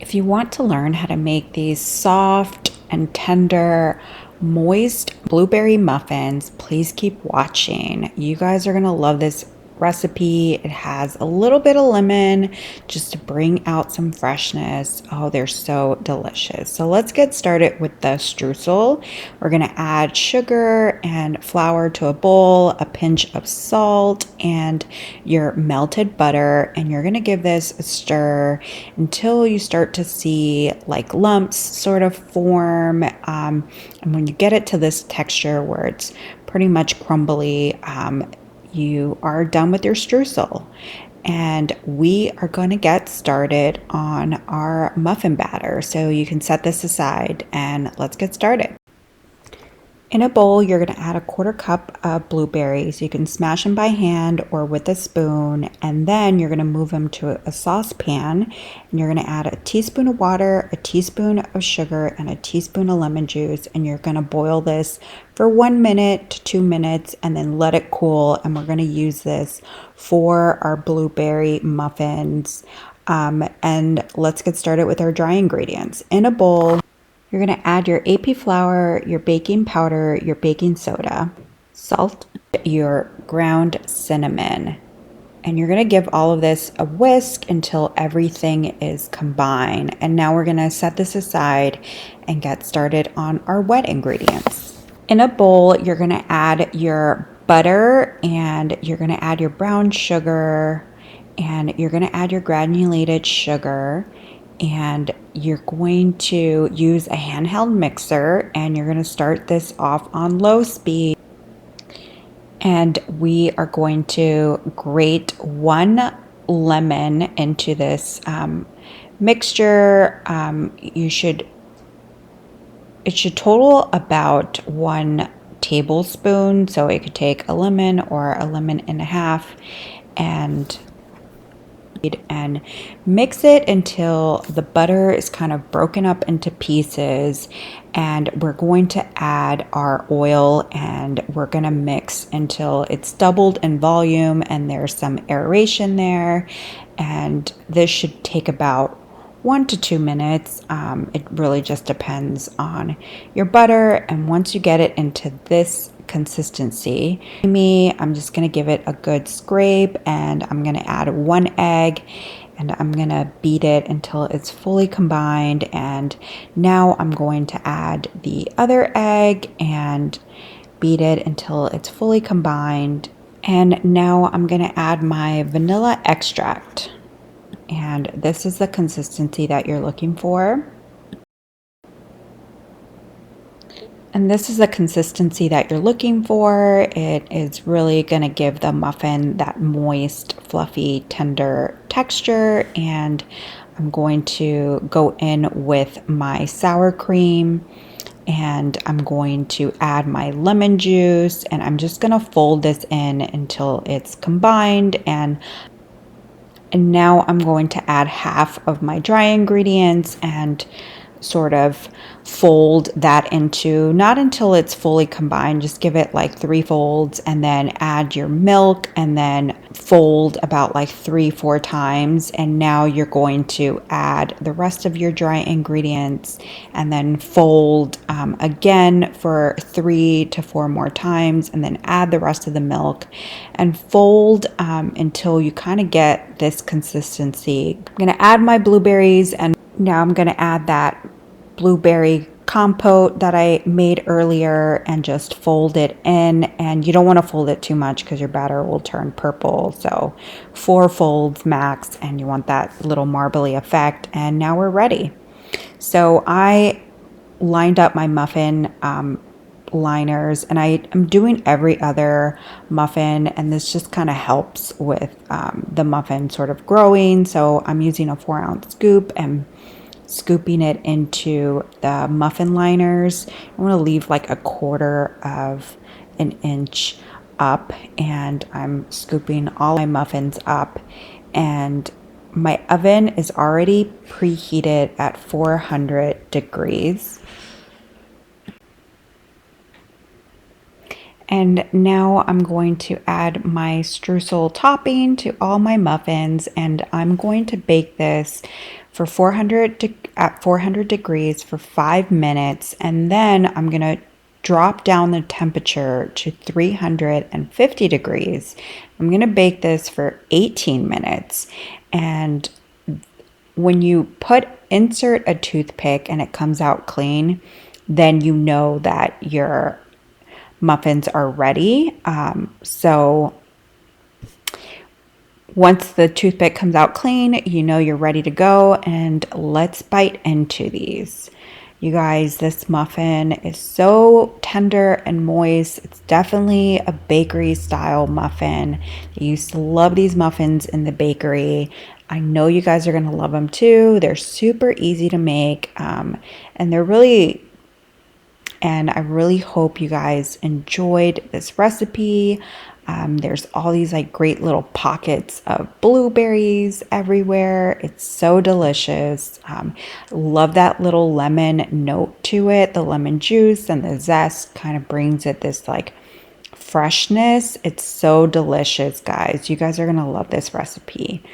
If you want to learn how to make these soft and tender, moist blueberry muffins, please keep watching. You guys are going to love this recipe. It has a little bit of lemon just to bring out some freshness. Oh, they're so delicious. So let's get started with the streusel. We're going to add sugar and flour to a bowl, a pinch of salt, and your melted butter. And you're going to give this a stir until you start to see like lumps sort of form. And when you get it to this texture where it's pretty much crumbly, you are done with your streusel. And we are going to get started on our muffin batter. So you can set this aside and let's get started. In a bowl, you're going to add a 1/4 cup of blueberries. You can smash them by hand or with a spoon, and then you're going to move them to a saucepan, and you're going to add a teaspoon of water, a teaspoon of sugar, and a teaspoon of lemon juice, and you're going to boil this for 1 minute to 2 minutes, and then let it cool, and we're going to use this for our blueberry muffins. And let's get started with our dry ingredients. In a bowl, you're going to add your AP flour, your baking powder, your baking soda, salt, your ground cinnamon, and you're going to give all of this a whisk until everything is combined. And now we're going to set this aside and get started on our wet ingredients. In a bowl, you're going to add your butter, and you're going to add your brown sugar, and you're going to add your granulated sugar, and you're going to use a handheld mixer, and you're going to start this off on low speed. And we are going to grate 1 lemon into this mixture. It should total about 1 tablespoon, so it could take a lemon or a lemon and a half, and mix it until the butter is kind of broken up into pieces. And we're going to add our oil, and we're going to mix until it's doubled in volume and there's some aeration there. And this should take about 1 to 2 minutes. It really just depends on your butter. And once you get it into this consistency, I'm just going to give it a good scrape, and I'm going to add 1 egg, and I'm going to beat it until it's fully combined. And now I'm going to add the other egg and beat it until it's fully combined. And now I'm going to add my vanilla extract, and this is the consistency that you're looking for. And this is the consistency that you're looking for. It is really going to give the muffin that moist, fluffy, tender texture. And I'm going to go in with my sour cream, and I'm going to add my lemon juice, and I'm just going to fold this in until it's combined. And now I'm going to add half of my dry ingredients and sort of fold that into, not until it's fully combined, just give it like 3 folds, and then add your milk, and then fold about like 3-4 times. And now you're going to add the rest of your dry ingredients, and then fold again for 3 to 4 more times, and then add the rest of the milk and fold until you kind of get this consistency. I'm going to add my blueberries, and now I'm going to add that blueberry compote that I made earlier and just fold it in. And you don't want to fold it too much because your batter will turn purple. So 4 folds max, and you want that little marbly effect. And now we're ready. So I lined up my muffin liners, and I am doing every other muffin, and this just kind of helps with the muffin sort of growing. So I'm using a 4-ounce scoop and scooping it into the muffin liners. I want to leave like 1/4 of an inch up, and I'm scooping all my muffins up. And my oven is already preheated at 400 degrees. And now I'm going to add my streusel topping to all my muffins, and I'm going to bake this for 400 degrees for 5 minutes, and then I'm gonna drop down the temperature to 350 degrees. I'm gonna bake this for 18 minutes. And when you insert a toothpick and it comes out clean, then you know that your muffins are ready. So once the toothpick comes out clean, you know you're ready to go, and let's bite into these. You guys, this muffin is so tender and moist. It's definitely a bakery style muffin. I used to love these muffins in the bakery. I know you guys are going to love them too. They're super easy to make, and I really hope you guys enjoyed this recipe. There's all these like great little pockets of blueberries everywhere. It's so delicious. Love that little lemon note to it. The lemon juice and the zest kind of brings it this like freshness. It's so delicious, guys. You guys are going to love this recipe.